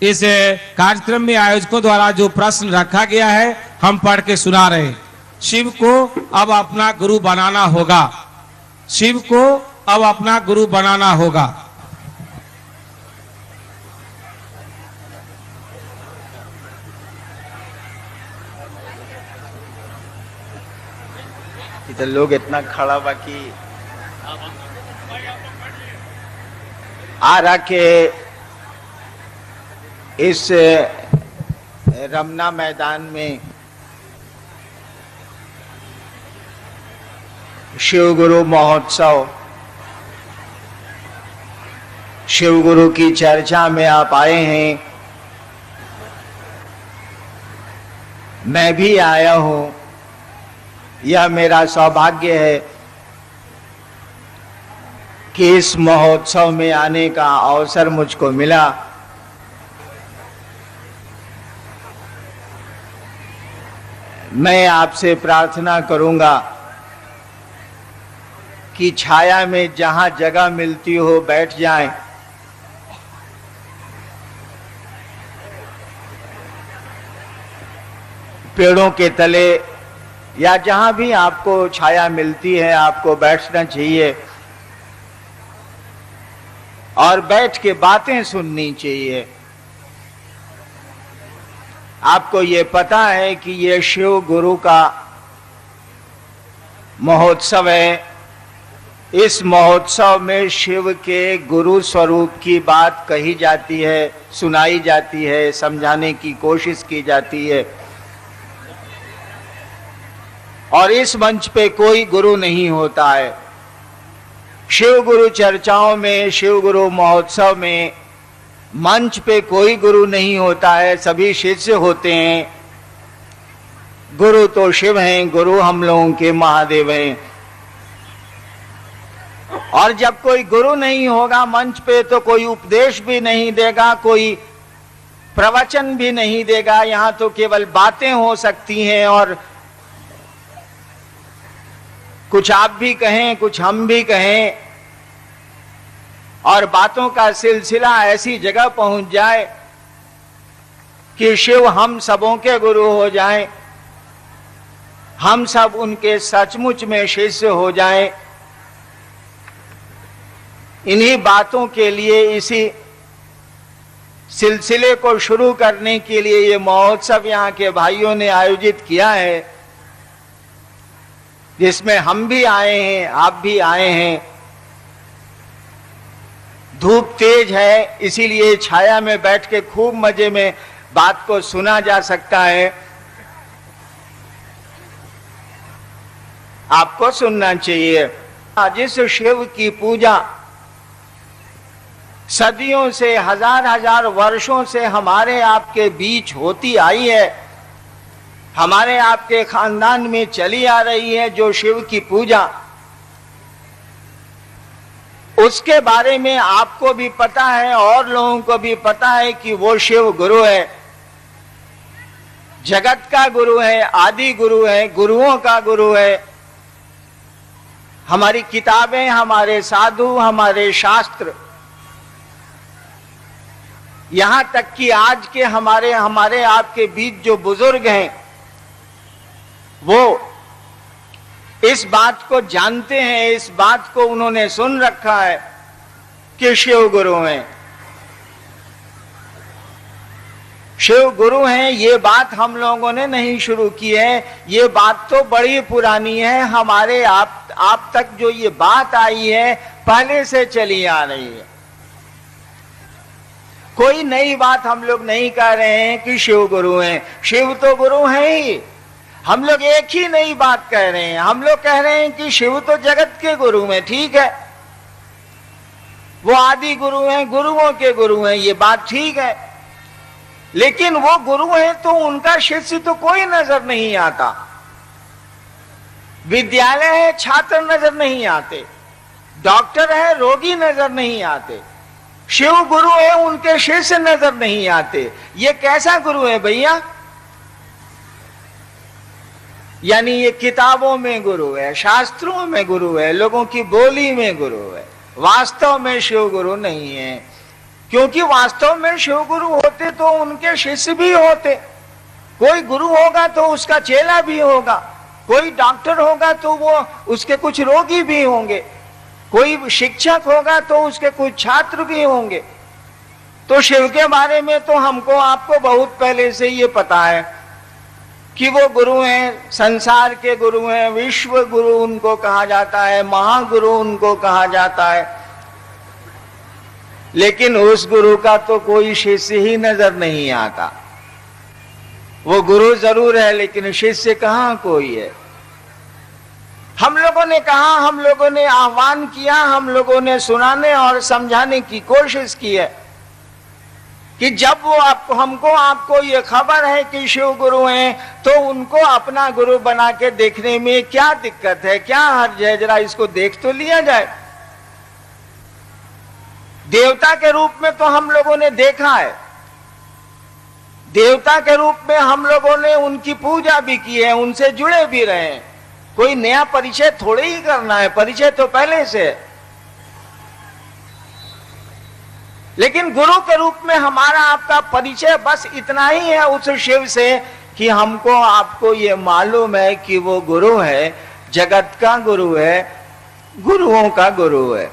इस कार्यक्रम में आयोजकों द्वारा जो प्रश्न रखा गया है हम पढ़ के सुना रहे हैं। शिव को अब अपना गुरु बनाना होगा। शिव को अब अपना गुरु बनाना होगा। इधर लोग इतना खड़ा बाकी आ रहा के इस रमना मैदान में शिव गुरु महोत्सव, शिव गुरु की चर्चा में आप आए हैं। मैं भी आया हूं। यह मेरा सौभाग्य है कि इस महोत्सव में आने का अवसर मुझको मिला। मैं आपसे प्रार्थना करूंगा कि छाया में जहां जगह मिलती हो बैठ जाएं। पेड़ों के तले या जहां भी आपको छाया मिलती है आपको बैठना चाहिए और बैठ के बातें सुननी चाहिए। आपको ये पता है कि ये शिव गुरु का महोत्सव है। इस महोत्सव में शिव के गुरु स्वरूप की बात कही जाती है, सुनाई जाती है, समझाने की कोशिश की जाती है। और इस मंच पे कोई गुरु नहीं होता है। शिव गुरु चर्चाओं में, शिव गुरु महोत्सव में मंच पे कोई गुरु नहीं होता है, सभी शिष्य होते हैं। गुरु तो शिव हैं, गुरु हम लोगों के महादेव हैं। और जब कोई गुरु नहीं होगा मंच पे तो कोई उपदेश भी नहीं देगा, कोई प्रवचन भी नहीं देगा। यहां तो केवल बातें हो सकती हैं और कुछ आप भी कहें, कुछ हम भी कहें और बातों का सिलसिला ऐसी जगह पहुंच जाए कि शिव हम सबों के गुरु हो जाएं, हम सब उनके सचमुच में शिष्य हो जाएं। इन्हीं बातों के लिए, इसी सिलसिले को शुरू करने के लिए ये महोत्सव यहाँ के भाइयों ने आयोजित किया है, जिसमें हम भी आए हैं, आप भी आए हैं। धूप तेज है, इसीलिए छाया में बैठ के खूब मजे में बात को सुना जा सकता है। आपको सुनना चाहिए। जिस शिव की पूजा सदियों से, हजार हजार वर्षों से हमारे आपके बीच होती आई है, हमारे आपके खानदान में चली आ रही है, जो शिव की पूजा, उसके बारे में आपको भी पता है और लोगों को भी पता है कि वो शिव गुरु है, जगत का गुरु है, आदि गुरु है, गुरुओं का गुरु है। हमारी किताबें, हमारे साधु, हमारे शास्त्र, यहां तक कि आज के हमारे आपके बीच जो बुजुर्ग हैं वो इस बात को जानते हैं, इस बात को उन्होंने सुन रखा है कि शिव गुरु हैं। शिव गुरु हैं, ये बात हम लोगों ने नहीं शुरू की है, ये बात तो बड़ी पुरानी है। हमारे आप तक जो ये बात आई है पहले से चली आ रही है। कोई नई बात हम लोग नहीं कह रहे हैं कि शिव गुरु हैं। शिव तो गुरु हैं ही। हम लोग एक ही नई बात कह रहे हैं। हम लोग कह रहे हैं कि शिव तो जगत के गुरु हैं, ठीक है, वो आदि गुरु हैं, गुरुओं के गुरु हैं, ये बात ठीक है। लेकिन वो गुरु हैं तो उनका शिष्य तो कोई नजर नहीं आता। विद्यालय है, छात्र नजर नहीं आते। डॉक्टर है, रोगी नजर नहीं आते। शिव गुरु है, उनके शिष्य नजर नहीं आते। ये कैसा गुरु है भैया? यानी ये किताबों में गुरु है, शास्त्रों में गुरु है, लोगों की बोली में गुरु है, वास्तव में शिव गुरु नहीं है। क्योंकि वास्तव में शिव गुरु होते रहते तो उनके शिष्य भी होते। कोई गुरु होगा तो उसका चेला भी होगा, कोई डॉक्टर होगा तो वो उसके कुछ रोगी भी होंगे, कोई शिक्षक होगा तो उसके कुछ छात्र भी होंगे। तो शिव के बारे में तो हमको आपको बहुत पहले से ये पता है कि वो गुरु हैं, संसार के गुरु हैं, विश्व गुरु उनको कहा जाता है, महागुरु उनको कहा जाता है। लेकिन उस गुरु का तो कोई शिष्य ही नजर नहीं आता। वो गुरु जरूर है लेकिन शिष्य कहां कोई है। हम लोगों ने कहा, हम लोगों ने आह्वान किया, हम लोगों ने सुनाने और समझाने की कोशिश की है कि जब वो आपको ये खबर है कि शिव गुरु हैं तो उनको अपना गुरु बना के देखने में क्या दिक्कत है, क्या हर्ज है, जरा इसको देख तो लिया जाए। देवता के रूप में तो हम लोगों ने देखा है, देवता के रूप में हम लोगों ने उनकी पूजा भी की है, उनसे जुड़े भी रहे हैं। कोई नया परिचय थोड़े ही करना है, परिचय तो पहले से है। लेकिन गुरु के रूप में हमारा आपका परिचय बस इतना ही है उस शिव से कि हमको आपको ये मालूम है कि वो गुरु है, जगत का गुरु है, गुरुओं का गुरु है,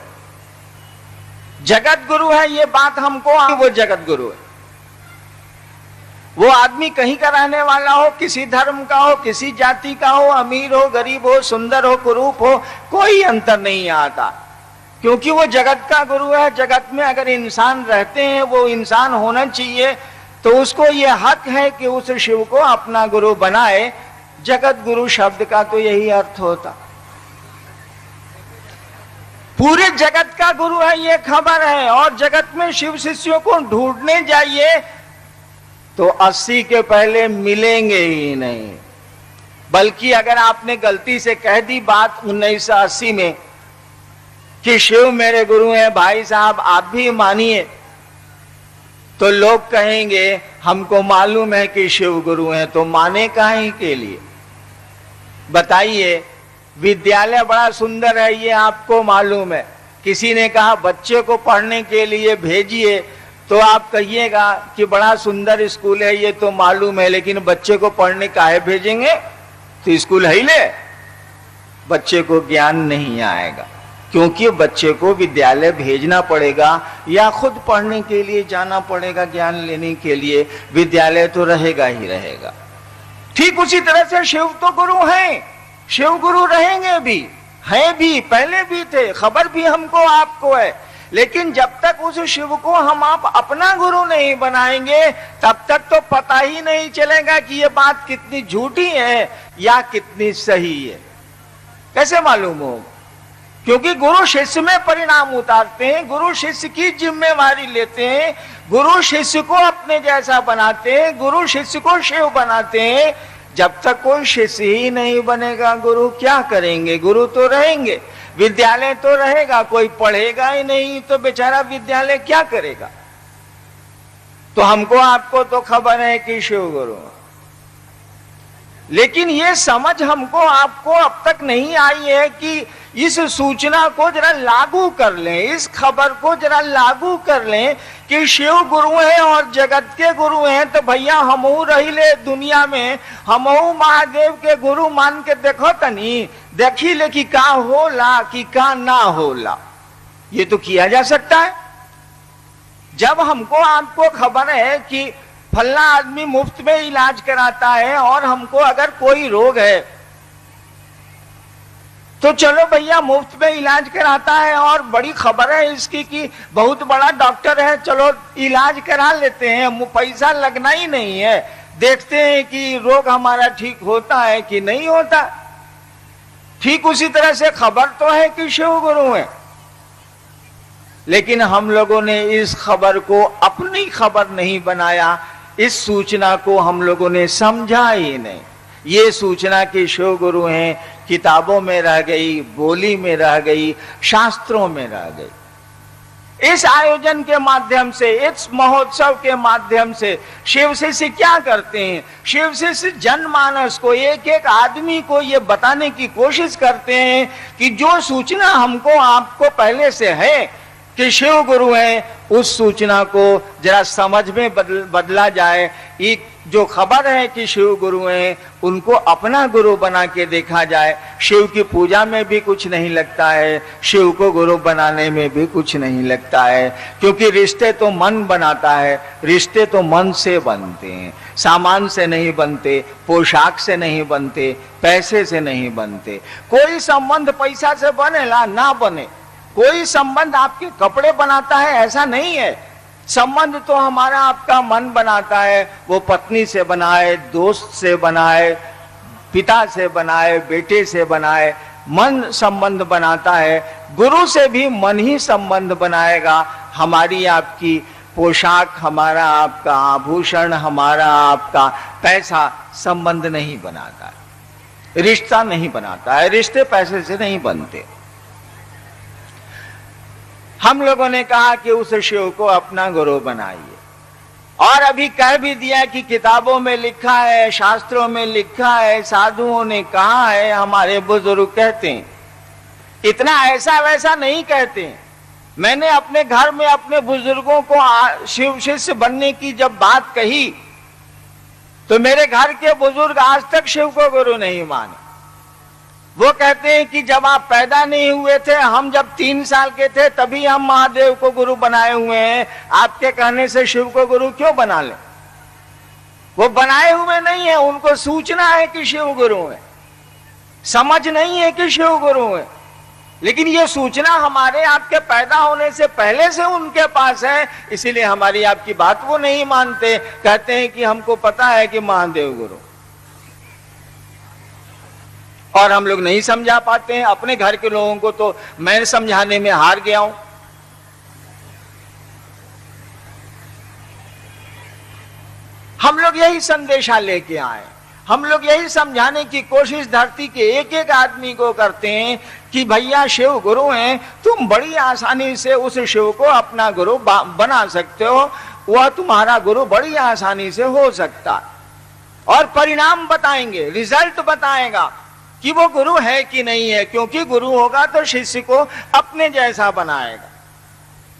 जगत गुरु है। ये बात हमको, वो जगत गुरु है। वो आदमी कहीं का रहने वाला हो, किसी धर्म का हो, किसी जाति का हो, अमीर हो, गरीब हो, सुंदर हो, कुरूप हो, कोई अंतर नहीं आता, क्योंकि वो जगत का गुरु है। जगत में अगर इंसान रहते हैं, वो इंसान होना चाहिए, तो उसको ये हक है कि उस शिव को अपना गुरु बनाए। जगत गुरु शब्द का तो यही अर्थ होता। पूरे जगत का गुरु है ये खबर है, और जगत में शिव शिष्यों को ढूंढने जाइए तो 80 के पहले मिलेंगे ही नहीं। बल्कि अगर आपने गलती से कह दी बात 1980 में कि शिव मेरे गुरु हैं, भाई साहब आप भी मानिए, तो लोग कहेंगे हमको मालूम है कि शिव गुरु हैं, तो माने काहे के लिए। बताइए, विद्यालय बड़ा सुंदर है ये आपको मालूम है, किसी ने कहा बच्चे को पढ़ने के लिए भेजिए, तो आप कहिएगा कि बड़ा सुंदर स्कूल है ये तो मालूम है, लेकिन बच्चे को पढ़ने काहे भेजेंगे, तो स्कूल है ही ले, बच्चे को ज्ञान नहीं आएगा। क्योंकि बच्चे को विद्यालय भेजना पड़ेगा या खुद पढ़ने के लिए जाना पड़ेगा, ज्ञान लेने के लिए, विद्यालय तो रहेगा ही रहेगा। ठीक उसी तरह से शिव तो गुरु हैं, शिव गुरु रहेंगे भी, हैं भी, पहले भी थे, खबर भी हमको आपको है। लेकिन जब तक उस शिव को हम आप अपना गुरु नहीं बनाएंगे, तब तक तो पता ही नहीं चलेगा कि ये बात कितनी झूठी है या कितनी सही है। कैसे मालूम हो? क्योंकि गुरु शिष्य में परिणाम उतारते हैं, गुरु शिष्य की जिम्मेवारी लेते हैं, गुरु शिष्य को अपने जैसा बनाते हैं, गुरु शिष्य को शिव बनाते हैं। जब तक कोई शिष्य ही नहीं बनेगा, गुरु क्या करेंगे? गुरु तो रहेंगे, विद्यालय तो रहेगा, कोई पढ़ेगा ही नहीं तो बेचारा विद्यालय क्या करेगा। तो हमको आपको तो खबर है कि शिव गुरु, लेकिन ये समझ हमको आपको अब तक नहीं आई है कि इस सूचना को जरा लागू कर लें, इस खबर को जरा लागू कर लें कि शिव गुरु हैं और जगत के गुरु हैं, तो भैया हमहू रही ले दुनिया में, हमहू महादेव के गुरु मान के देखो तनी, देखी ले कि का होला कि का ना होला। ये तो किया जा सकता है। जब हमको आपको खबर है कि फल्ला आदमी मुफ्त में इलाज कराता है, और हमको अगर कोई रोग है तो चलो भैया मुफ्त में इलाज कराता है, और बड़ी खबर है इसकी कि बहुत बड़ा डॉक्टर है, चलो इलाज करा लेते हैं, पैसा लगना ही नहीं है, देखते हैं कि रोग हमारा ठीक होता है कि नहीं होता। ठीक उसी तरह से खबर तो है कि शिव गुरु है, लेकिन हम लोगों ने इस खबर को अपनी खबर नहीं बनाया, इस सूचना को हम लोगों ने समझा ही नहीं। ये सूचना कि शिव गुरु हैं किताबों में रह गई, बोली में रह गई, शास्त्रों में रह गई। इस आयोजन के माध्यम से, इस महोत्सव के माध्यम से शिव शिष्य क्या करते हैं? शिव शिष्य जनमानस को, एक एक आदमी को ये बताने की कोशिश करते हैं कि जो सूचना हमको आपको पहले से है कि शिव गुरु हैं, उस सूचना को जरा समझ में बदला जाए। एक जो खबर है कि शिव गुरु हैं, उनको अपना गुरु बना के देखा जाए। शिव की पूजा में भी कुछ नहीं लगता है, शिव को गुरु बनाने में भी कुछ नहीं लगता है, क्योंकि रिश्ते तो मन बनाता है, रिश्ते तो मन से बनते हैं, सामान से नहीं बनते, पोशाक से नहीं बनते, पैसे से नहीं बनते। कोई संबंध पैसा से बनेला ना बने, कोई संबंध आपके कपड़े बनाता है ऐसा नहीं है। संबंध तो हमारा आपका मन बनाता है, वो पत्नी से बनाए, दोस्त से बनाए, पिता से बनाए, बेटे से बनाए, मन संबंध बनाता है। गुरु से भी मन ही संबंध बनाएगा। हमारी आपकी पोशाक, हमारा आपका आभूषण, हमारा आपका पैसा संबंध नहीं बनाता है, रिश्ता नहीं बनाता है। रिश्ते पैसे से नहीं बनते। हम लोगों ने कहा कि उस शिव को अपना गुरु बनाइए, और अभी कह भी दिया कि किताबों में लिखा है, शास्त्रों में लिखा है, साधुओं ने कहा है, हमारे बुजुर्ग कहते हैं। इतना ऐसा वैसा नहीं कहते। मैंने अपने घर में अपने बुजुर्गों को शिव शिष्य बनने की जब बात कही, तो मेरे घर के बुजुर्ग आज तक शिव को गुरु नहीं माने। वो कहते हैं कि जब आप पैदा नहीं हुए थे, हम जब 3 साल के थे, तभी हम महादेव को गुरु बनाए हुए हैं। आपके कहने से शिव को गुरु क्यों बना ले? वो बनाए हुए नहीं है, उनको सूचना है कि शिव गुरु है, समझ नहीं है कि शिव गुरु है। लेकिन ये सूचना हमारे आपके पैदा होने से पहले से उनके पास है, इसीलिए हमारी आपकी बात वो नहीं मानते। कहते हैं कि हमको पता है कि महादेव गुरु, और हम लोग नहीं समझा पाते हैं। अपने घर के लोगों को तो मैं समझाने में हार गया हूं। हम लोग यही संदेशा लेके आए, हम लोग यही समझाने की कोशिश धरती के एक एक आदमी को करते हैं कि भैया शिव गुरु हैं, तुम बड़ी आसानी से उस शिव को अपना गुरु बना सकते हो, वह तुम्हारा गुरु बड़ी आसानी से हो सकता है। और परिणाम बताएंगे, रिजल्ट बताएगा कि वो गुरु है कि नहीं है, क्योंकि गुरु होगा तो शिष्य को अपने जैसा बनाएगा।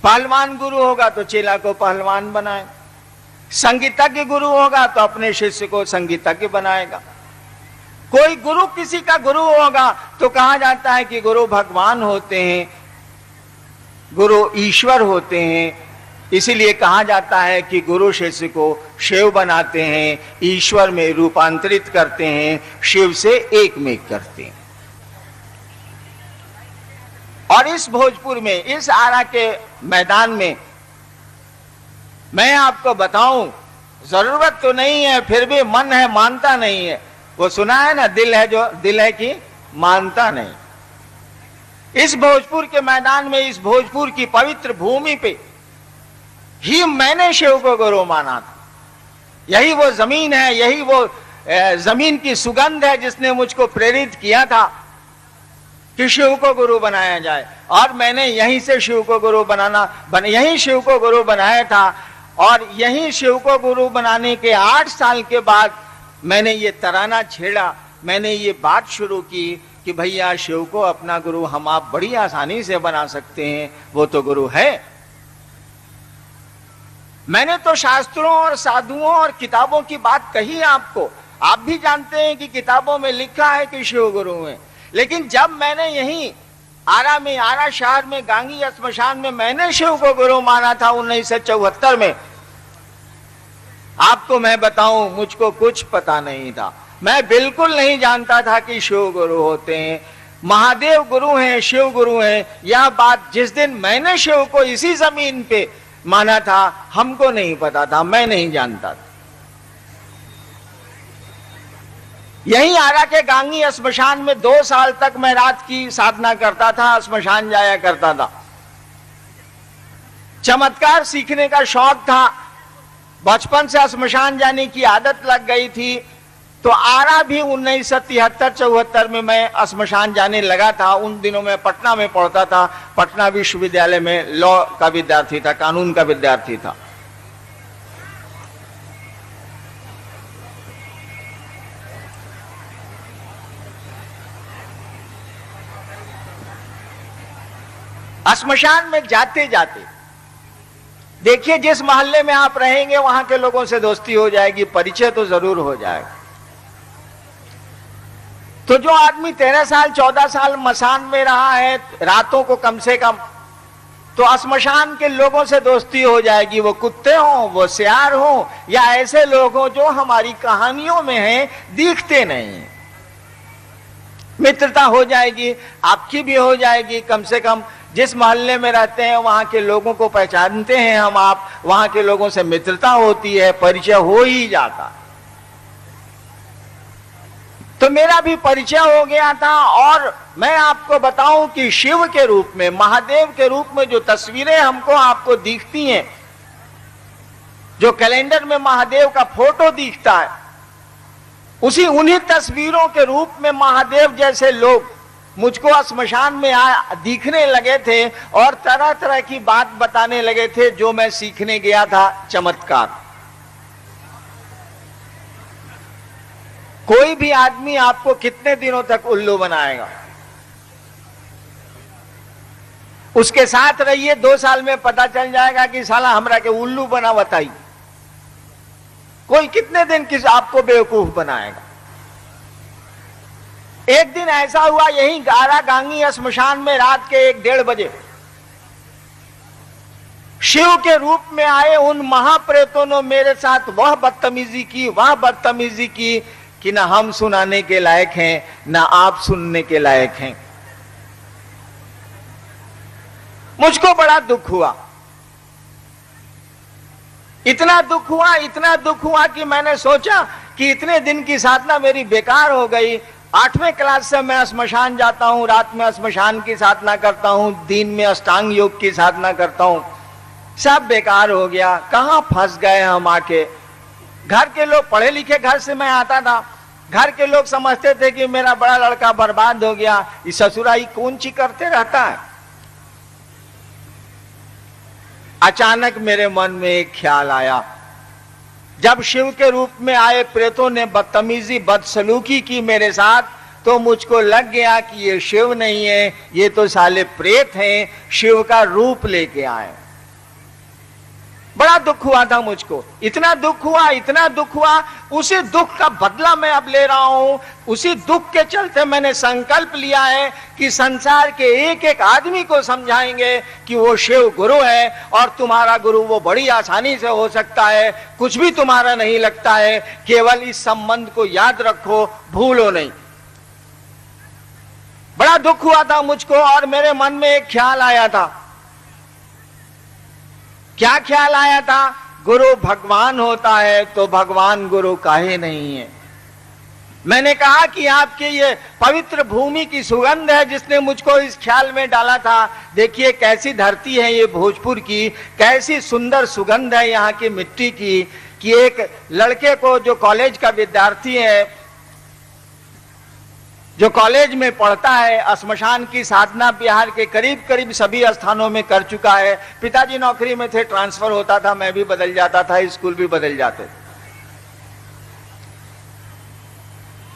पहलवान गुरु होगा तो चेला को पहलवान बनाएगा, संगीतज्ञ गुरु होगा तो अपने शिष्य को संगीतज्ञ बनाएगा। कोई गुरु किसी का गुरु होगा तो कहा जाता है कि गुरु भगवान होते हैं, गुरु ईश्वर होते हैं। इसीलिए कहा जाता है कि गुरु शिष्य को शिव बनाते हैं, ईश्वर में रूपांतरित करते हैं, शिव से एक में करते हैं। और इस भोजपुर में, इस आरा के मैदान में मैं आपको बताऊं, जरूरत तो नहीं है, फिर भी मन है मानता नहीं है। वो सुना है ना, दिल है जो दिल है कि मानता नहीं। इस भोजपुर के मैदान में, इस भोजपुर की पवित्र भूमि पे ही मैंने शिव को गुरु माना था। यही वो जमीन है, यही वो जमीन की सुगंध है जिसने मुझको प्रेरित किया था कि शिव को गुरु बनाया जाए। और मैंने यहीं से शिव को गुरु यहीं शिव को गुरु बनाया था। और यहीं शिव को गुरु बनाने के 8 साल के बाद मैंने ये तराना छेड़ा, मैंने ये बात शुरू की कि भैया शिव को अपना गुरु हम आप बड़ी आसानी से बना सकते हैं, वो तो गुरु है। मैंने तो शास्त्रों और साधुओं और किताबों की बात कही आपको। आप भी जानते हैं कि किताबों में लिखा है कि शिव गुरु हैं। लेकिन जब मैंने यहीं आरा में, आरा शहर में, गांगी श्मशान में मैंने शिव को गुरु माना था 1974 में, आपको मैं बताऊं, मुझको कुछ पता नहीं था। मैं बिल्कुल नहीं जानता था कि शिव गुरु होते हैं, महादेव गुरु हैं, शिव गुरु हैं। यह बात जिस दिन मैंने शिव को इसी जमीन पे माना था, हमको नहीं पता था, मैं नहीं जानता था। यहीं आरा के गांगी श्मशान में 2 साल तक मैं रात की साधना करता था, श्मशान जाया करता था। चमत्कार सीखने का शौक था, बचपन से श्मशान जाने की आदत लग गई थी। तो आरा भी 1973-74 में मैं श्मशान जाने लगा था। उन दिनों में पटना में पढ़ता था, पटना विश्वविद्यालय में लॉ का विद्यार्थी था, कानून का विद्यार्थी था। श्मशान में जाते जाते देखिए, जिस मोहल्ले में आप रहेंगे वहां के लोगों से दोस्ती हो जाएगी, परिचय तो जरूर हो जाएगा। तो जो आदमी 13 साल 14 साल मसान में रहा है रातों को कम से कम, तो श्मशान के लोगों से दोस्ती हो जाएगी। वो कुत्ते हों, वो सियार हों, या ऐसे लोग हों जो हमारी कहानियों में हैं, दिखते नहीं। मित्रता हो जाएगी, आपकी भी हो जाएगी। कम से कम जिस मोहल्ले में रहते हैं वहां के लोगों को पहचानते हैं हम, आप वहां के लोगों से मित्रता होती है, परिचय हो ही जाता। तो मेरा भी परिचय हो गया था। और मैं आपको बताऊं कि शिव के रूप में, महादेव के रूप में जो तस्वीरें हमको आपको दिखती हैं, जो कैलेंडर में महादेव का फोटो दिखता है, उन्हीं तस्वीरों के रूप में महादेव जैसे लोग मुझको श्मशान में दिखने लगे थे और तरह तरह की बात बताने लगे थे जो मैं सीखने गया था, चमत्कार। कोई भी आदमी आपको कितने दिनों तक उल्लू बनाएगा? उसके साथ रहिए, 2 साल में पता चल जाएगा कि साला हमरा के उल्लू बना बताई। कोई कितने दिन किस आपको बेवकूफ बनाएगा? एक दिन ऐसा हुआ, यही गारा गांगी श्मशान में रात के 1-1:30 बजे शिव के रूप में आए उन महाप्रेतों ने मेरे साथ वह बदतमीजी की कि ना हम सुनाने के लायक हैं, ना आप सुनने के लायक हैं। मुझको बड़ा दुख हुआ, इतना दुख हुआ कि मैंने सोचा कि इतने दिन की साधना मेरी बेकार हो गई। 8वें क्लास से मैं श्मशान जाता हूं, रात में श्मशान की साधना करता हूं, दिन में अष्टांग योग की साधना करता हूं, सब बेकार हो गया। कहां फंस गए हम आके। घर के लोग, पढ़े लिखे घर से मैं आता था, घर के लोग समझते थे कि मेरा बड़ा लड़का बर्बाद हो गया, इस ससुराई कौन ची करते रहता है। अचानक मेरे मन में एक ख्याल आया, जब शिव के रूप में आए प्रेतों ने बदतमीजी बदसलूकी की मेरे साथ, तो मुझको लग गया कि ये शिव नहीं है, ये तो साले प्रेत हैं, शिव का रूप लेके आए। बड़ा दुख हुआ था मुझको, इतना दुख हुआ। उसी दुख का बदला मैं अब ले रहा हूं। उसी दुख के चलते मैंने संकल्प लिया है कि संसार के एक एक आदमी को समझाएंगे कि वो शिव गुरु है, और तुम्हारा गुरु वो बड़ी आसानी से हो सकता है, कुछ भी तुम्हारा नहीं लगता है, केवल इस संबंध को याद रखो, भूलो नहीं। बड़ा दुख हुआ था मुझको, और मेरे मन में एक ख्याल आया था। क्या ख्याल आया था? गुरु भगवान होता है तो भगवान गुरु काहे नहीं है। मैंने कहा कि आपके ये पवित्र भूमि की सुगंध है जिसने मुझको इस ख्याल में डाला था। देखिए कैसी धरती है ये भोजपुर की, कैसी सुंदर सुगंध है यहाँ की मिट्टी की, कि एक लड़के को जो कॉलेज का विद्यार्थी है, जो कॉलेज में पढ़ता है, श्मशान की साधना बिहार के करीब करीब सभी स्थानों में कर चुका है। पिताजी नौकरी में थे, ट्रांसफर होता था, मैं भी बदल जाता था, स्कूल भी बदल जाते थे।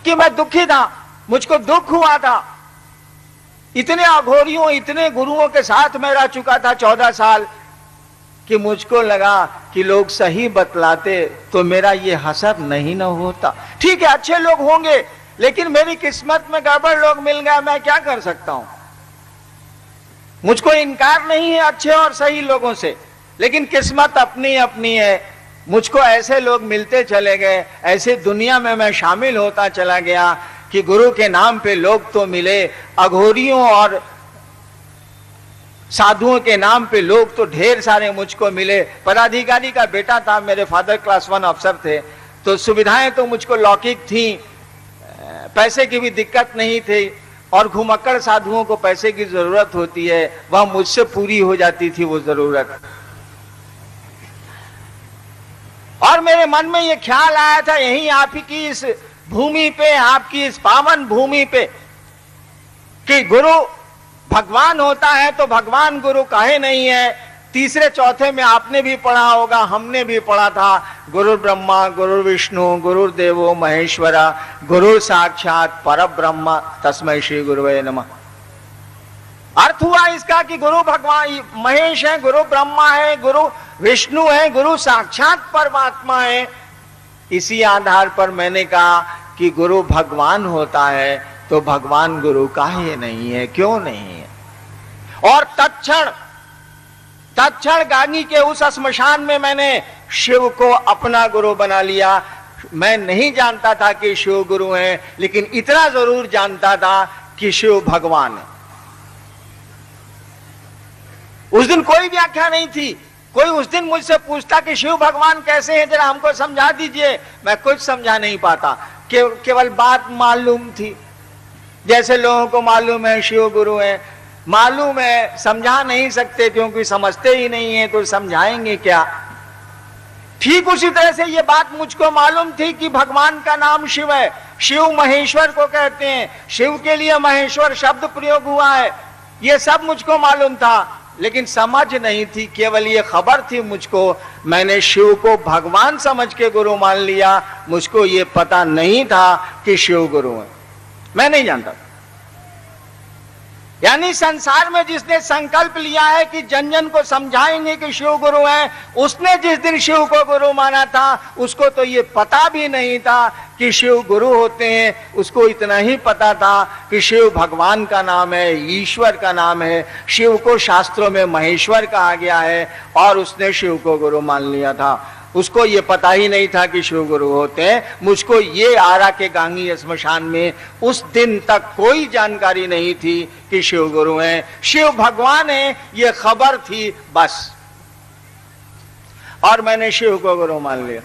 कि मैं दुखी था, मुझको दुख हुआ था। इतने अघोरियों, इतने गुरुओं के साथ मैं रह चुका था 14 साल, कि मुझको लगा कि लोग सही बतलाते तो मेरा ये हसर नहीं न होता। ठीक है, अच्छे लोग होंगे, लेकिन मेरी किस्मत में गड़बड़ लोग मिल गए, मैं क्या कर सकता हूं। मुझको इनकार नहीं है अच्छे और सही लोगों से, लेकिन किस्मत अपनी अपनी है। मुझको ऐसे लोग मिलते चले गए, ऐसे दुनिया में मैं शामिल होता चला गया कि गुरु के नाम पे लोग तो मिले, अघोरियों और साधुओं के नाम पे लोग तो ढेर सारे मुझको मिले। पदाधिकारी का बेटा था, मेरे फादर क्लास 1 अफसर थे, तो सुविधाएं तो मुझको लौकिक थी, पैसे की भी दिक्कत नहीं थी, और घुमक्कड़ साधुओं को पैसे की जरूरत होती है, वह मुझसे पूरी हो जाती थी वो जरूरत। और मेरे मन में ये ख्याल आया था, यहीं आप ही की इस भूमि पे, आपकी इस पावन भूमि पे, कि गुरु भगवान होता है तो भगवान गुरु काहे नहीं है। तीसरे चौथे में आपने भी पढ़ा होगा, हमने भी पढ़ा था, गुरु ब्रह्मा गुरु विष्णु गुरुदेवो महेश्वरा गुरु साक्षात परब्रह्म तस्मै श्री गुरुवे नमः। अर्थ हुआ इसका कि गुरु भगवान महेश है, गुरु ब्रह्मा है, गुरु विष्णु है, गुरु साक्षात परमात्मा है। इसी आधार पर मैंने कहा कि गुरु भगवान होता है तो भगवान गुरु काहे नहीं है, क्यों नहीं है? और तत्क्षण गांगी के उस श्मशान में मैंने शिव को अपना गुरु बना लिया। मैं नहीं जानता था कि शिव गुरु हैं, लेकिन इतना जरूर जानता था कि शिव भगवान है। उस दिन कोई व्याख्या नहीं थी। कोई उस दिन मुझसे पूछता कि शिव भगवान कैसे हैं, जरा हमको समझा दीजिए। मैं कुछ समझा नहीं पाता, केवल बात मालूम थी। जैसे लोगों को मालूम है शिव गुरु है, मालूम है, समझा नहीं सकते क्योंकि समझते ही नहीं है, तो समझाएंगे क्या? ठीक उसी तरह से ये बात मुझको मालूम थी कि भगवान का नाम शिव है। शिव महेश्वर को कहते हैं, शिव के लिए महेश्वर शब्द प्रयोग हुआ है, ये सब मुझको मालूम था, लेकिन समझ नहीं थी, केवल ये खबर थी मुझको। मैंने शिव को भगवान समझ के गुरु मान लिया। मुझको ये पता नहीं था कि शिव गुरु है, मैं नहीं जानता। यानी संसार में जिसने संकल्प लिया है कि जन जन को समझाएंगे कि शिव गुरु है, उसने जिस दिन शिव को गुरु माना था, उसको तो ये पता भी नहीं था कि शिव गुरु होते हैं। उसको इतना ही पता था कि शिव भगवान का नाम है, ईश्वर का नाम है। शिव को शास्त्रों में महेश्वर कहा गया है और उसने शिव को गुरु मान लिया था। उसको ये पता ही नहीं था कि शिव गुरु होते हैं। मुझको ये आरा के गांगी श्मशान में उस दिन तक कोई जानकारी नहीं थी कि शिव गुरु हैं, शिव भगवान हैं, ये खबर थी बस। और मैंने शिव को गुरु मान लिया।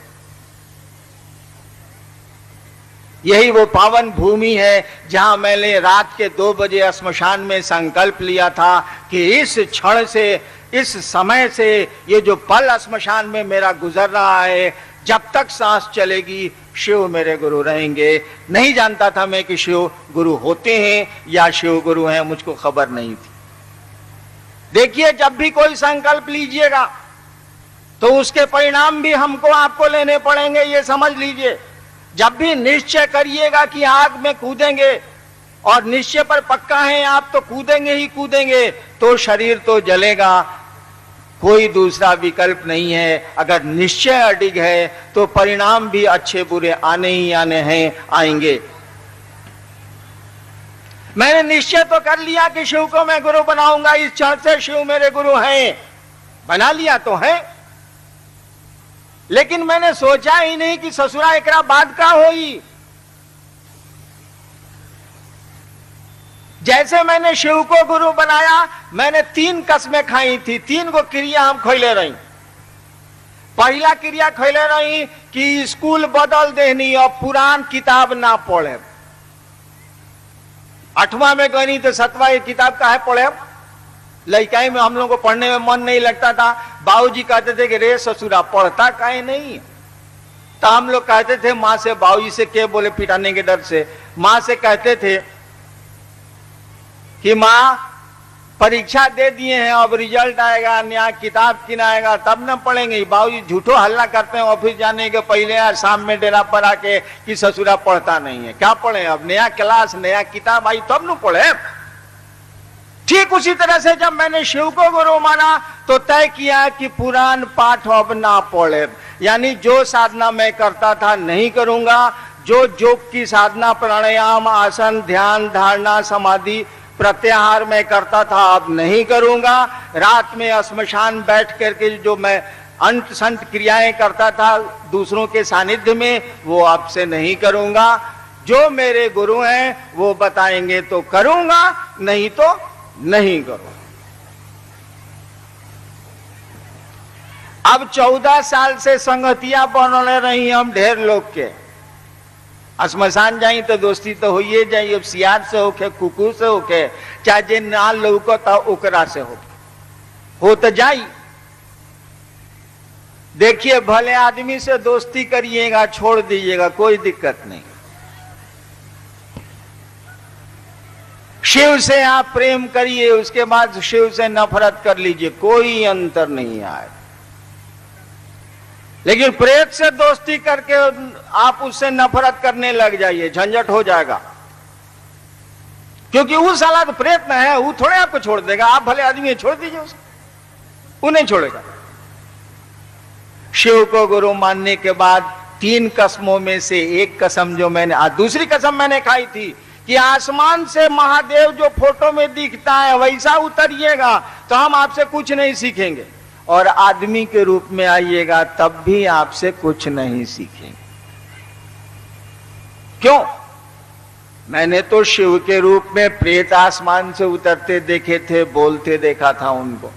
यही वो पावन भूमि है जहां मैंने रात के 2 बजे श्मशान में संकल्प लिया था कि इस क्षण से, इस समय से, ये जो पल श्मशान में मेरा गुजर रहा है, जब तक सांस चलेगी शिव मेरे गुरु रहेंगे। नहीं जानता था मैं कि शिव गुरु होते हैं या शिव गुरु हैं, मुझको खबर नहीं थी। देखिए, जब भी कोई संकल्प लीजिएगा तो उसके परिणाम भी हमको आपको लेने पड़ेंगे, ये समझ लीजिए। जब भी निश्चय करिएगा कि आग में कूदेंगे और निश्चय पर पक्का है आप, तो कूदेंगे ही कूदेंगे, तो शरीर तो जलेगा, कोई दूसरा विकल्प नहीं है। अगर निश्चय अडिग है तो परिणाम भी अच्छे बुरे आने ही आने हैं, आएंगे। मैंने निश्चय तो कर लिया कि शिव को मैं गुरु बनाऊंगा, इस क्षण से शिव मेरे गुरु हैं, बना लिया तो है। लेकिन मैंने सोचा ही नहीं कि ससुरा एकरा बाद का होई। जैसे मैंने शिव को गुरु बनाया, मैंने 3 कसमें खाई थी, 3 गो क्रिया हम खैले रही। पहला क्रिया खैले रही कि स्कूल बदल देनी और पुरान किताब ना पढ़े। 8वां में गई तो 7वां ये किताब का है पढ़े। लड़काई में हम लोग को पढ़ने में मन नहीं लगता था। बाबूजी कहते थे कि रे ससुरा पढ़ता काहे नहीं, तो हम लोग कहते थे माँ से, बाबूजी से क्या बोले पिटाने के डर से, माँ से कहते थे कि माँ परीक्षा दे दिए हैं, अब रिजल्ट आएगा, नया किताब किनाएगा तब न पढ़ेंगे। बाबूजी झूठो हल्ला करते हैं ऑफिस जाने के पहले या शाम में डेरा पर आके कि ससुरा पढ़ता नहीं है। क्या पढ़े, अब नया क्लास नया किताब आई तब न पढ़े। ठीक उसी तरह से जब मैंने शिव को गुरु माना तो तय किया कि पुराण पाठ अब ना पढ़े। यानी जो साधना मैं करता था नहीं करूंगा, जो योग की साधना, प्राणायाम, आसन, ध्यान, धारणा, समाधि, प्रत्याहार में करता था अब नहीं करूंगा। रात में श्मशान बैठ करके जो मैं अंत संत क्रियाएं करता था दूसरों के सानिध्य में, वो अब से नहीं करूंगा। जो मेरे गुरु हैं वो बताएंगे तो करूंगा, नहीं तो नहीं करूंगा। अब 14 साल से संगतियां बनले रही हम ढेर लोग के। श्मशान जाई तो दोस्ती तो होइए जाई, अब सियार से होके, कुकुर से होके, चाहे जे ना लौकता ओकरा से हो तो जाई। देखिए, भले आदमी से दोस्ती करिएगा, छोड़ दीजिएगा, कोई दिक्कत नहीं। शिव से आप प्रेम करिए, उसके बाद शिव से नफरत कर लीजिए, कोई अंतर नहीं आए। लेकिन प्रेत से दोस्ती करके आप उससे नफरत करने लग जाइए, झंझट हो जाएगा। क्योंकि वो साला तो प्रेत न है, वो थोड़े आपको छोड़ देगा। आप भले आदमी छोड़ दीजिए उसको, वो नहीं छोड़ेगा। शिव को गुरु मानने के बाद 3 कसमों में से एक कसम जो मैंने दूसरी कसम मैंने खाई थी कि आसमान से महादेव जो फोटो में दिखता है वैसा उतरिएगा तो हम आपसे कुछ नहीं सीखेंगे, और आदमी के रूप में आइएगा तब भी आपसे कुछ नहीं सीखेंगे। क्यों? मैंने तो शिव के रूप में प्रेत आसमान से उतरते देखे थे, बोलते देखा था उनको,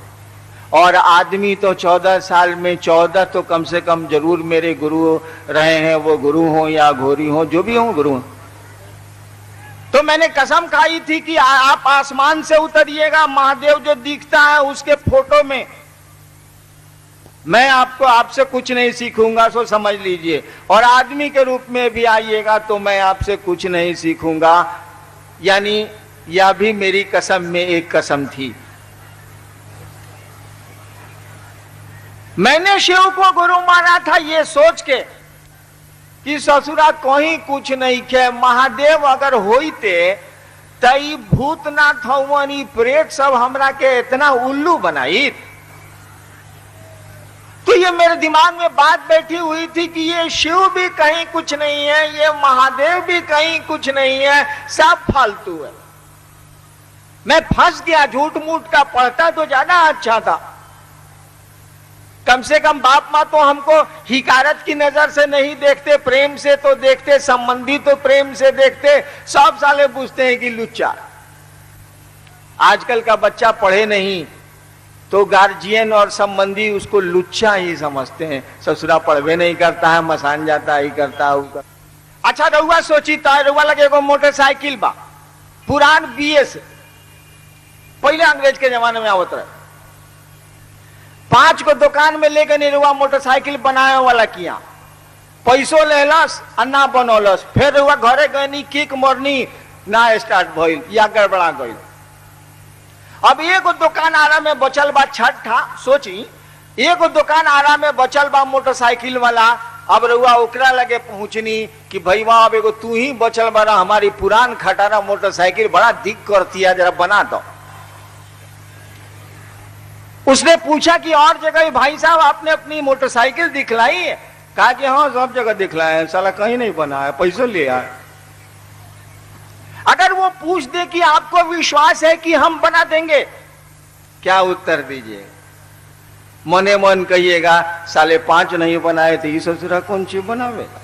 और आदमी तो 14 साल में 14 तो कम से कम जरूर मेरे गुरु रहे हैं, वो गुरु हो या घोरी हो, जो भी हो गुरु हो। तो मैंने कसम खाई थी कि आप आसमान से उतरिएगा, महादेव जो दिखता है उसके फोटो में, मैं आपसे कुछ नहीं सीखूंगा, सो समझ लीजिए, और आदमी के रूप में भी आइएगा तो मैं आपसे कुछ नहीं सीखूंगा। यानी यह भी मेरी कसम में एक कसम थी। मैंने शिव को गुरु माना था ये सोच के कि ससुरा कहीं कुछ नहीं खे, महादेव अगर होते तई भूतनाथ हवन प्रेत सब हमरा के इतना उल्लू बनाई। तो ये मेरे दिमाग में बात बैठी हुई थी कि ये शिव भी कहीं कुछ नहीं है, ये महादेव भी कहीं कुछ नहीं है, सब फालतू है। मैं फंस गया, झूठ मूठ का पढ़ता तो ज्यादा अच्छा था। कम से कम बाप माँ तो हमको हिकारत की नजर से नहीं देखते, प्रेम से तो देखते, संबंधी तो प्रेम से देखते, सब साले पूछते हैं कि लुच्चा। आजकल का बच्चा पढ़े नहीं तो गार्जियन और संबंधी उसको लुच्चा ही समझते हैं। ससुरा पढ़वे नहीं करता है, मसान जाता ही करता है। अच्छा रउआ सोची तो रउआ लगे को मोटरसाइकिल बा पुरान BS पहले अंग्रेज के जमाने में आवत रहे, 5 को दुकान में लेकर निरुआ मोटरसाइकिल बनाए वाला किया, पैसों लेलस अन्ना बनौलस, फिर रुआ घरे गनी किक मरनी ना स्टार्ट भइल या गड़बड़ा गई। अब एगो दुकान आरा में बचल बा, छठा सोची एगो दुकान आरा में बचल बा मोटरसाइकिल वाला। अब रुआ ओकरा लगे पहुंचनी कि भैया अब एगो तू ही बचल बा, हमारी पुरान खटारा मोटरसाइकिल बड़ा दिक करती है, जरा बना दो। उसने पूछा कि और जगह भाई साहब आपने अपनी मोटरसाइकिल दिखलाई है? कहा कि हाँ सब जगह दिखलाए है, साला कहीं नहीं बना है, पैसे ले आए। अगर वो पूछ दे कि आपको विश्वास है कि हम बना देंगे, क्या उत्तर दीजिए? मने मन कहिएगा साले 5 नहीं बनाए थे, ये ससुरा कौन चीज बनावेगा।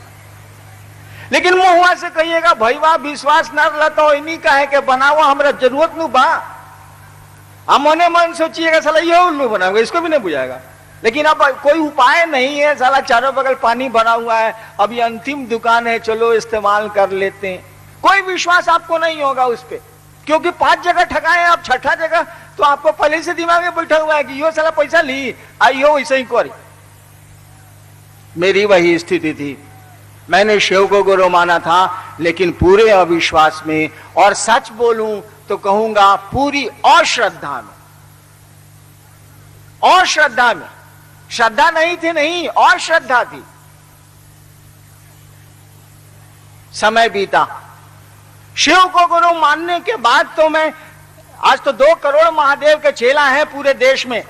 लेकिन मुंह से कहिएगा भैया विश्वास न रहता इन्हीं का है कि बनाओ, हमरा जरूरत नहीं बा। हम मने मन सोचिएगा साला ये उल्लू बनाऊंगा, इसको भी नहीं बुझाएगा। लेकिन अब कोई उपाय नहीं है, साला चारों बगल पानी भरा हुआ है, अभी अंतिम दुकान है, चलो इस्तेमाल कर लेते हैं। कोई विश्वास आपको नहीं होगा उस पर, क्योंकि 5 जगह ठगाए, आप छठा जगह तो आपको पहले से दिमाग में बैठा हुआ है कि यो साला पैसा ली आइयो वैसे ही करी। मेरी वही स्थिति थी। मैंने शिव को गुरु माना था, लेकिन पूरे अविश्वास में, और सच बोलूं तो कहूंगा पूरी अश्रद्धा में। और श्रद्धा में, श्रद्धा नहीं थी, नहीं और श्रद्धा थी। समय बीता, शिव को गुरु मानने के बाद तो मैं, आज तो 2 करोड़ महादेव के चेला हैं पूरे देश में।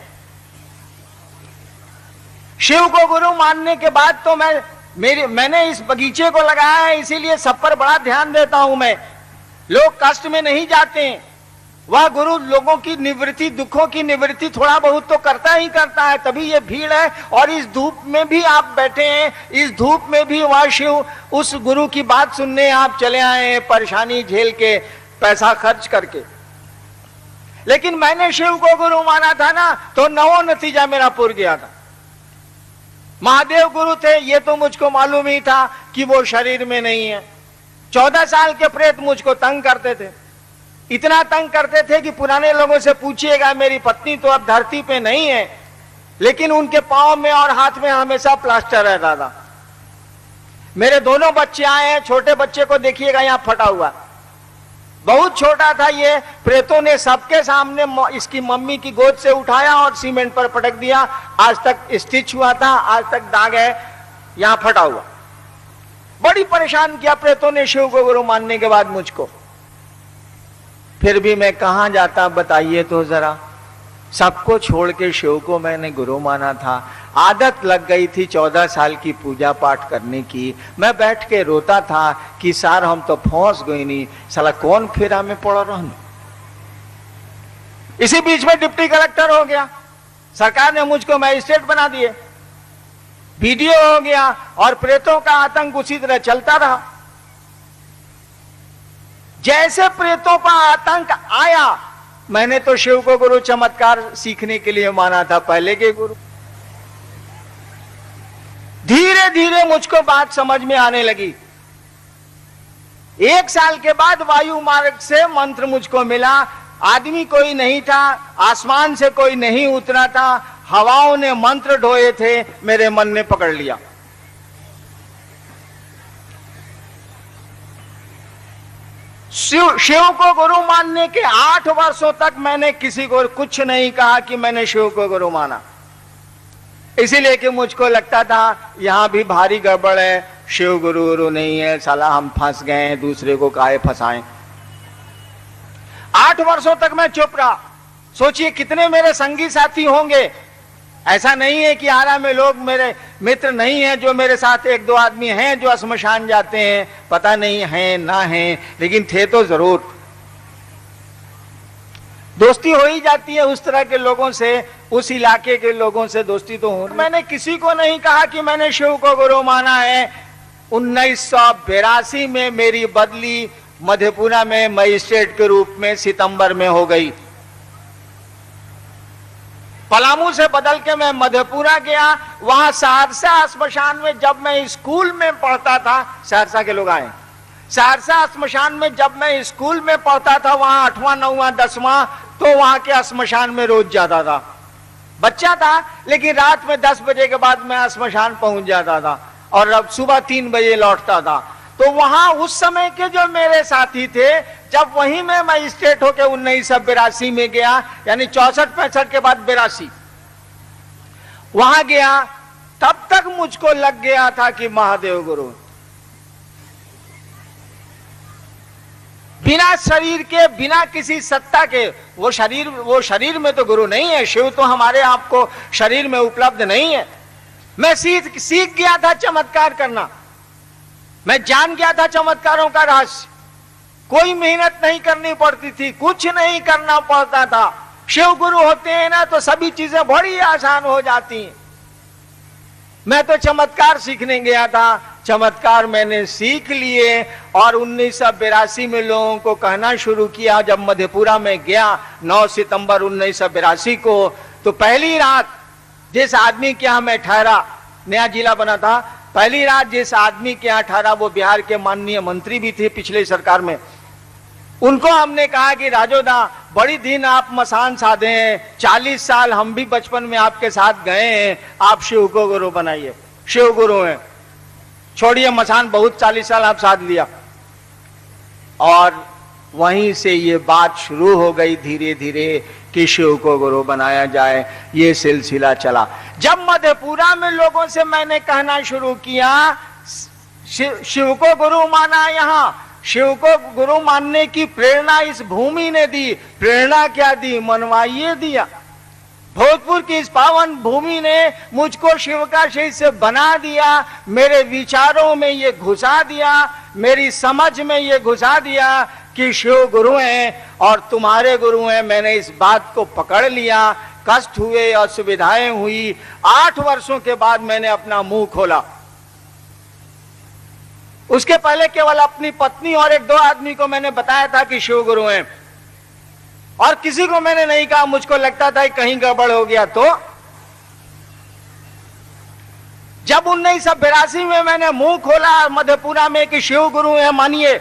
शिव को गुरु मानने के बाद तो मैंने इस बगीचे को लगाया है, इसीलिए सब पर बड़ा ध्यान देता हूं मैं। लोग कष्ट में नहीं जाते हैं, वह गुरु लोगों की निवृत्ति, दुखों की निवृत्ति थोड़ा बहुत तो करता ही करता है, तभी ये भीड़ है। और इस धूप में भी आप बैठे हैं, इस धूप में भी वह शिव उस गुरु की बात सुनने आप चले आए हैं, परेशानी झेल के, पैसा खर्च करके। लेकिन मैंने शिव को गुरु माना था ना, तो 9 नतीजा मेरा पूर गया था। महादेव गुरु थे ये तो मुझको मालूम ही था कि वो शरीर में नहीं है। 14 साल के प्रेत मुझको तंग करते थे, इतना तंग करते थे कि पुराने लोगों से पूछिएगा, मेरी पत्नी तो अब धरती पे नहीं है, लेकिन उनके पांव में और हाथ में हमेशा प्लास्टर रहता था। मेरे दोनों बच्चे आए हैं, छोटे बच्चे को देखिएगा यहाँ फटा हुआ, बहुत छोटा था ये। प्रेतों ने सबके सामने इसकी मम्मी की गोद से उठाया और सीमेंट पर पटक दिया। आज तक स्टिच हुआ था, आज तक दाग है, यहां फटा हुआ। बड़ी परेशान किया प्रेतों ने शिव को गुरु मानने के बाद मुझको। फिर भी मैं कहां जाता बताइए तो जरा। सबको छोड़ के शिव को मैंने गुरु माना था। आदत लग गई थी 14 साल की पूजा पाठ करने की। मैं बैठ के रोता था कि सार हम तो फंस गई नहीं, साला कौन फेरा में पड़ रहा हूं। इसी बीच में डिप्टी कलेक्टर हो गया, सरकार ने मुझको मजिस्ट्रेट बना दिए, वीडियो हो गया और प्रेतों का आतंक उसी तरह चलता रहा। जैसे प्रेतों का आतंक आया, मैंने तो शिव को गुरु चमत्कार सीखने के लिए माना था, पहले के गुरु। धीरे धीरे मुझको बात समझ में आने लगी। 1 साल के बाद वायु मार्ग से मंत्र मुझको मिला। आदमी कोई नहीं था, आसमान से कोई नहीं उतरा था, हवाओं ने मंत्र ढोए थे, मेरे मन ने पकड़ लिया। शिव को गुरु मानने के 8 वर्षों तक मैंने किसी को कुछ नहीं कहा कि मैंने शिव को गुरु माना, इसीलिए कि मुझको लगता था यहां भी भारी गड़बड़ है, शिव गुरु नहीं है, साला हम फंस गए हैं, दूसरे को काहे फंसाएं। 8 वर्षों तक मैं चुप रहा। सोचिए कितने मेरे संगी साथी होंगे। ऐसा नहीं है कि आरा में लोग मेरे मित्र नहीं है, जो मेरे साथ 1-2 आदमी हैं जो श्मशान जाते हैं, पता नहीं है ना है, लेकिन थे तो जरूर। दोस्ती हो ही जाती है उस तरह के लोगों से, उस इलाके के लोगों से दोस्ती तो हो। मैंने किसी को नहीं कहा कि मैंने शिव को गुरु माना है। 1982 में मेरी बदली मधेपुरा में मजिस्ट्रेट के रूप में सितंबर में हो गई। पलामू से बदल के मैं मधेपुरा गया। वहां सहरसा श्मशान में जब मैं स्कूल में पढ़ता था, सहरसा के लोग आए, सहरसा श्मशान में जब मैं स्कूल में पढ़ता था, वहां 8वां 9वां 10वां, तो वहां के श्मशान में रोज जाता था। बच्चा था लेकिन रात में 10 बजे के बाद मैं श्मशान पहुंच जाता था और अब सुबह 3 बजे लौटता था। तो वहां उस समय के जो मेरे साथी थे, जब वहीं मैं मजिस्ट्रेट होकर 1982 में गया, यानी 64-65 के बाद 82 वहां गया, तब तक मुझको लग गया था कि महादेव गुरु। बिना शरीर के, बिना किसी सत्ता के, वो शरीर में तो गुरु नहीं है। शिव तो हमारे आपको शरीर में उपलब्ध नहीं है। मैं सीख गया था चमत्कार करना, मैं जान गया था चमत्कारों का रहस्य। कोई मेहनत नहीं करनी पड़ती थी, कुछ नहीं करना पड़ता था। शिव गुरु होते हैं ना तो सभी चीजें बड़ी आसान हो जाती हैं। मैं तो चमत्कार सीखने गया था, चमत्कार मैंने सीख लिए और 1982 में लोगों को कहना शुरू किया। जब मधेपुरा में गया 9 सितंबर 1982 को, तो पहली रात जिस आदमी के यहां मैं ठहरा, नया जिला बना था, पहली रात जिस आदमी के यहां ठहरा वो बिहार के माननीय मंत्री भी थे पिछले सरकार में। उनको हमने कहा कि राजोदा, बड़ी दिन आप मसान साधे हैं, 40 साल हम भी बचपन में आपके साथ गए हैं, आप शिव को गुरु बनाइए। शिव गुरु हैं, छोड़िए मसान, बहुत 40 साल आप साध लिया। और वहीं से ये बात शुरू हो गई धीरे धीरे कि शिव को गुरु बनाया जाए। ये सिलसिला चला। जब मधेपुरा में लोगों से मैंने कहना शुरू किया, शिव को गुरु माना, यहां शिव को गुरु मानने की प्रेरणा इस भूमि ने दी। प्रेरणा क्या दी? मनवाइए दिया। भोजपुर की इस पावन भूमि ने मुझको शिव का शिष्य बना दिया, मेरे विचारों में ये घुसा दिया, मेरी समझ में ये घुसा दिया कि शिव गुरु हैं और तुम्हारे गुरु हैं। मैंने इस बात को पकड़ लिया। कष्ट हुए, असुविधाएं हुई। 8 वर्षों के बाद मैंने अपना मुंह खोला। उसके पहले केवल अपनी पत्नी और 1-2 आदमी को मैंने बताया था कि शिव गुरु हैं, और किसी को मैंने नहीं कहा। मुझको लगता था कहीं गड़बड़ हो गया। तो जब 1982 में मैंने मुंह खोला मधेपुरा में कि शिव गुरु हैं मानिए,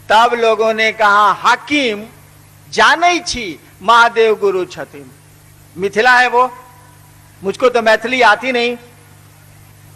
तब लोगों ने कहा हाकिम जाने छी महादेव गुरु छथिन। मिथिला है वो, मुझको तो मैथिली आती नहीं।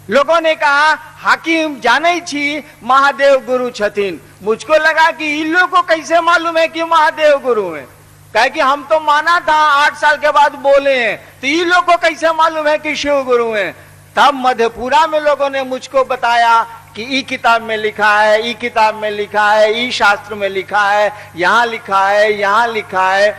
लोगों ने कहा हाकिम जाने छी महादेव गुरु छथिन। मुझको लगा कि इन लोगों को कैसे मालूम है कि महादेव गुरु हैं, कहे कि हम तो माना था 8 साल के बाद बोले हैं, तो इन लोगों को कैसे मालूम है कि शिव गुरु हैं। तब मधेपुरा में लोगों ने मुझको बताया कि ई किताब में लिखा है, ई किताब में लिखा है, ई शास्त्र में लिखा है, यहां लिखा है, यहां लिखा है।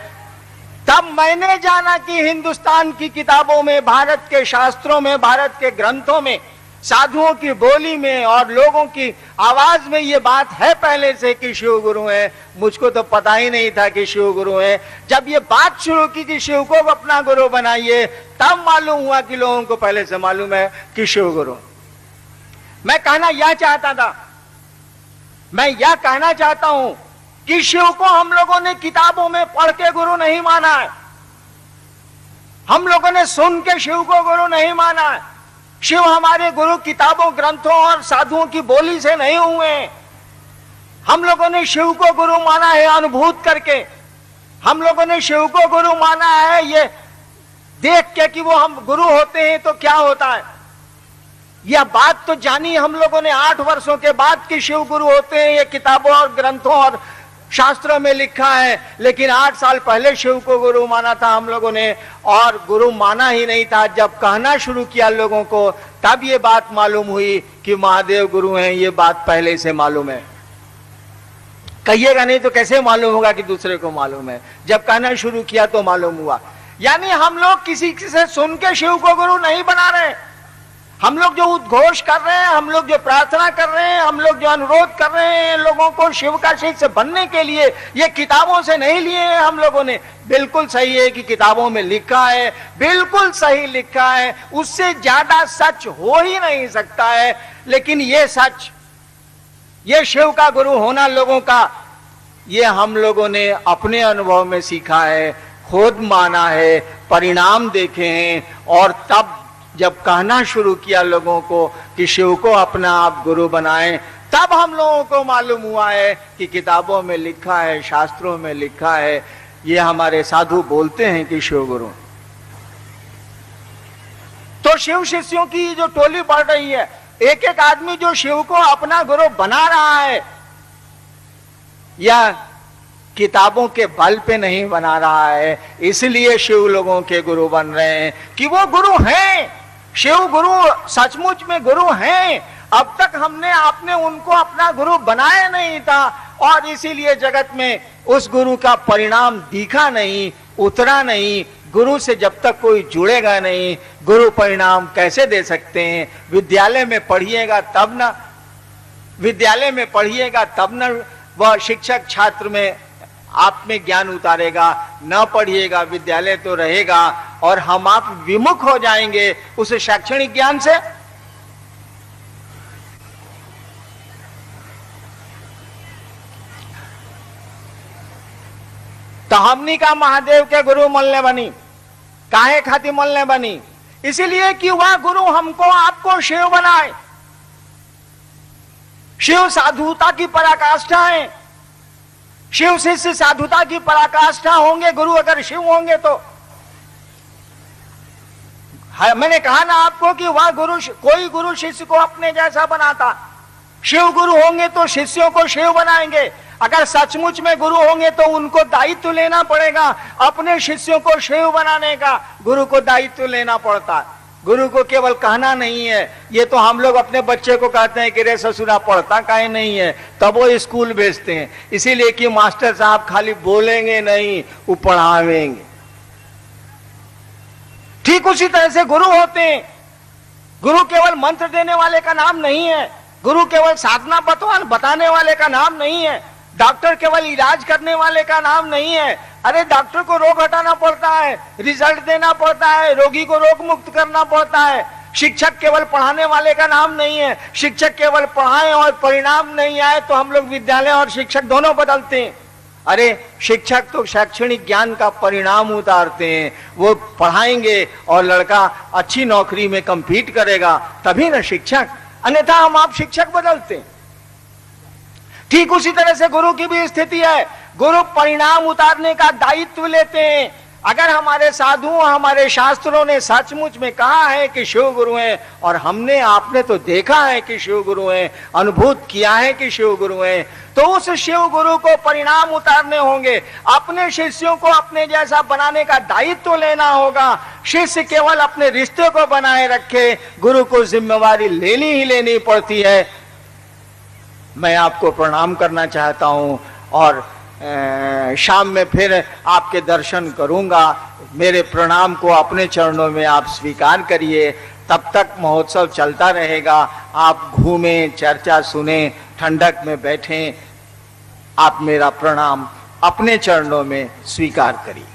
तब मैंने जाना कि हिंदुस्तान की किताबों में, भारत के शास्त्रों में, भारत के ग्रंथों में, साधुओं की बोली में और लोगों की आवाज में ये बात है पहले से कि शिव गुरु है। मुझको तो पता ही नहीं था कि शिव गुरु है। जब ये बात शुरू की कि शिव को अपना गुरु बनाइए, तब मालूम हुआ कि लोगों को पहले से मालूम है कि शिव गुरु। मैं कहना यह चाहता था, मैं यह कहना चाहता हूं कि शिव को हम लोगों ने किताबों में पढ़ के गुरु नहीं माना है, हम लोगों ने सुन के शिव को गुरु नहीं माना है। शिव हमारे गुरु किताबों, ग्रंथों और साधुओं की बोली से नहीं हुए। हम लोगों ने शिव को गुरु माना है अनुभूत करके। हम लोगों ने शिव को गुरु माना है ये देख के कि वो हम गुरु होते हैं तो क्या होता है। यह बात तो जानी हम लोगों ने 8 वर्षों के बाद कि शिव गुरु होते हैं, ये किताबों और ग्रंथों और शास्त्रों में लिखा है। लेकिन 8 साल पहले शिव को गुरु माना था हम लोगों ने, और गुरु माना ही नहीं था। जब कहना शुरू किया लोगों को, तब ये बात मालूम हुई कि महादेव गुरु हैं। ये बात पहले से मालूम है। कहिएगा नहीं तो कैसे मालूम होगा कि दूसरे को मालूम है। जब कहना शुरू किया तो मालूम हुआ। यानी हम लोग किसी से सुन के शिव को गुरु नहीं बना रहे। हम लोग जो उद्घोष कर रहे हैं, हम लोग जो प्रार्थना कर रहे हैं, हम लोग जो अनुरोध कर रहे हैं लोगों को शिव का शिष्य बनने के लिए, ये किताबों से नहीं लिए हैं हम लोगों ने। बिल्कुल सही है कि किताबों में लिखा है, बिल्कुल सही लिखा है, उससे ज्यादा सच हो ही नहीं सकता है। लेकिन ये सच, ये शिव का गुरु होना लोगों का, ये हम लोगों ने अपने अनुभव में सीखा है, खुद माना है, परिणाम देखे हैं। और तब जब कहना शुरू किया लोगों को कि शिव को अपना आप गुरु बनाएं, तब हम लोगों को मालूम हुआ है कि किताबों में लिखा है, शास्त्रों में लिखा है। ये हमारे साधु बोलते हैं कि शिव गुरु। तो शिव शिष्यों की जो टोली बढ़ रही है, एक एक आदमी जो शिव को अपना गुरु बना रहा है, या किताबों के बल पे नहीं बना रहा है, इसलिए शिव लोगों के गुरु बन रहे हैं कि वो गुरु हैं। शिव गुरु सचमुच में गुरु हैं। अब तक आपने उनको अपना गुरु बनाया नहीं था, और इसीलिए जगत में उस गुरु का परिणाम दिखा नहीं, उतरा नहीं। गुरु से जब तक कोई जुड़ेगा नहीं, गुरु परिणाम कैसे दे सकते हैं। विद्यालय में पढ़िएगा तब ना, विद्यालय में पढ़िएगा तब ना वह शिक्षक छात्र में आप में ज्ञान उतारेगा। न पढ़िएगा, विद्यालय तो रहेगा, और हम आप विमुख हो जाएंगे उस शैक्षणिक ज्ञान से। तो हमनी का महादेव के गुरु मलने बनी, काहे खातिर मलने बनी? इसीलिए कि वह गुरु हमको आपको शिव बनाए। शिव साधुता की पराकाष्ठा है। शिव शिष्य साधुता की पराकाष्ठा होंगे गुरु, अगर शिव होंगे तो। मैंने कहा ना आपको कि वह गुरु, कोई गुरु शिष्य को अपने जैसा बनाता। शिव गुरु होंगे तो शिष्यों को शिव बनाएंगे। अगर सचमुच में गुरु होंगे तो उनको दायित्व लेना पड़ेगा अपने शिष्यों को शिव बनाने का। गुरु को दायित्व लेना पड़ता है। गुरु को केवल कहना नहीं है। ये तो हम लोग अपने बच्चे को कहते हैं कि रे ससुरा पढ़ता काहे नहीं है, तब वो स्कूल भेजते हैं। इसीलिए कि मास्टर साहब खाली बोलेंगे नहीं, वो पढ़ावेंगे। ठीक उसी तरह से गुरु होते हैं। गुरु केवल मंत्र देने वाले का नाम नहीं है। गुरु केवल साधना बताने वाले का नाम नहीं है। डॉक्टर केवल इलाज करने वाले का नाम नहीं है। अरे डॉक्टर को रोग हटाना पड़ता है, रिजल्ट देना पड़ता है, रोगी को रोग मुक्त करना पड़ता है। शिक्षक केवल पढ़ाने वाले का नाम नहीं है। शिक्षक केवल पढ़ाएं और परिणाम नहीं आए तो हम लोग विद्यालय और शिक्षक दोनों बदलते हैं। अरे शिक्षक तो शैक्षणिक ज्ञान का परिणाम उतारते हैं। वो पढ़ाएंगे और लड़का अच्छी नौकरी में कंपीट करेगा तभी ना शिक्षक, अन्यथा हम आप शिक्षक बदलते हैं। ठीक उसी तरह से गुरु की भी स्थिति है। गुरु परिणाम उतारने का दायित्व लेते हैं। अगर हमारे साधुओं, हमारे शास्त्रों ने सचमुच में कहा है कि शिव गुरु हैं, और हमने आपने तो देखा है कि शिव गुरु हैं, अनुभूत किया है कि शिव गुरु हैं, तो उस शिव गुरु को परिणाम उतारने होंगे। अपने शिष्यों को अपने जैसा बनाने का दायित्व लेना होगा। शिष्य केवल अपने रिश्ते को बनाए रखे, गुरु को जिम्मेवारी लेनी ही लेनी पड़ती है। मैं आपको प्रणाम करना चाहता हूं और शाम में फिर आपके दर्शन करूंगा। मेरे प्रणाम को अपने चरणों में आप स्वीकार करिए। तब तक महोत्सव चलता रहेगा। आप घूमें, चर्चा सुने, ठंडक में बैठें। आप मेरा प्रणाम अपने चरणों में स्वीकार करिए।